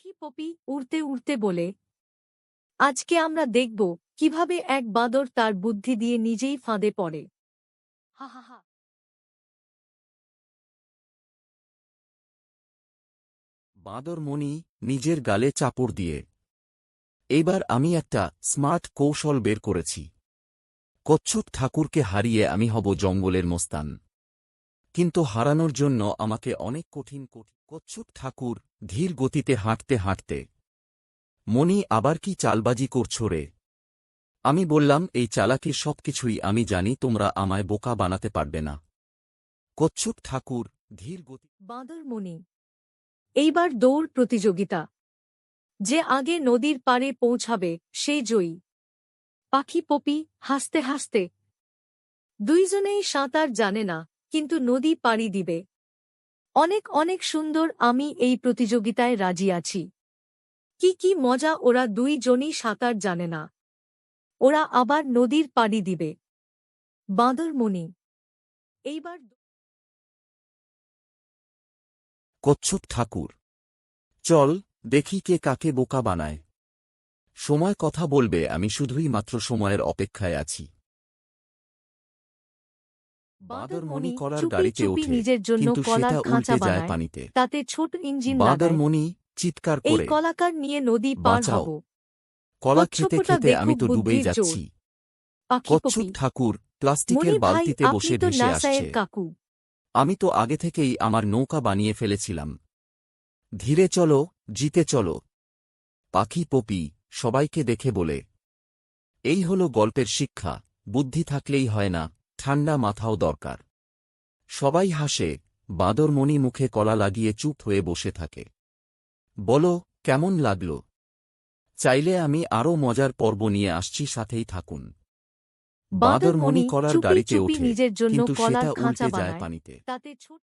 পাখি পপি উড়তে উড়তে বলে, আজকে আমরা দেখব কিভাবে এক বাঁদর তার বুদ্ধি দিয়ে নিজেই ফাঁদে পড়ে। হা হা হা। বাঁদরমণি নিজের গালে চাপড় দিয়ে। এইবার আমি একটা স্মার্ট কৌশল বের করেছি। কচ্ছপ ঠাকুরকে হারিয়ে আমি হব জঙ্গলের মোস্তান। কিন্তু হারানোর জন্য আমাকে অনেক কঠিন কচ্ছপ ঠাকুর ধীর গতিতে হাঁটতে হাঁটতে, মণি আবার কি চালবাজি করছো রে? আমি বললাম, এই চালাকির সবকিছুই আমি জানি, তোমরা আমায় বোকা বানাতে পারবে না। কচ্ছপ ঠাকুর ধীর গতি। বাঁদরমণি, এইবার দৌড় প্রতিযোগিতা। যে আগে নদীর পাড়ে পৌঁছাবে সেই জয়ী। পাখি পপি হাসতে হাসতে, দুইজনেই সাঁতার জানে না, কিন্তু নদী পাড়ি দিবে। অনেক অনেক সুন্দর, আমি এই প্রতিযোগিতায় রাজি আছি। কি কি মজা, ওরা দুইজনই সাঁতার জানে না, ওরা আবার নদীর পাড়ি দিবে। বাঁদরমণি, এইবার কচ্ছপ ঠাকুর, চল দেখি কে কাকে বোকা বানায়। সময় কথা বলবে, আমি শুধুই মাত্র সময়ের অপেক্ষায় আছি। বাঁদরমণি কলার চুপি গাড়িতে চুপি ওঠে, নিজের জন্য কিন্তু কলার সেটা খাঁচা উল্টে যায় বানায়, পানিতে। তাতে ছোট ইঞ্জিন লাগায়। বাঁদরমণি চিৎকার এই করে, কলাকার নিয়ে নদী পার বাঁচাও! হব। কলা খেতে কচ্ছপটা খেতে আমি দেখুক তো ডুবেই বুদ্ধির জোর। যাচ্ছি। পাখি কচ্ছপ পপি, ঠাকুর প্লাস্টিকের মণি ভাই, বালতিতে আপনি বসে তো ভেসে নাসায়ের আসছে। কাকু। আমি তো আগে থেকেই আমার নৌকা বানিয়ে ফেলেছিলাম। ধীরে চলো, জিতে চলো। পাখি পপি সবাইকে দেখে বলে, এই হলো গল্পের শিক্ষা, বুদ্ধি থাকলেই হয় না, ঠান্ডা মাথাও দরকার। সবাই হাসে, বাঁদরমণি মুখে কলা লাগিয়ে চুপ হয়ে বসে থাকে। বলো, কেমন লাগল? চাইলে আমি আরও মজার পর্ব নিয়ে আসছি, সাথেই থাকুন। বাঁদরমণি বাঁদরমণি কলার চুপি গাড়িতে চুপি ওঠে, নিজের জন্য কিন্তু কলার সেটা খাঁচা উল্টে যায় বানায়, পানিতে। তাতে ছোট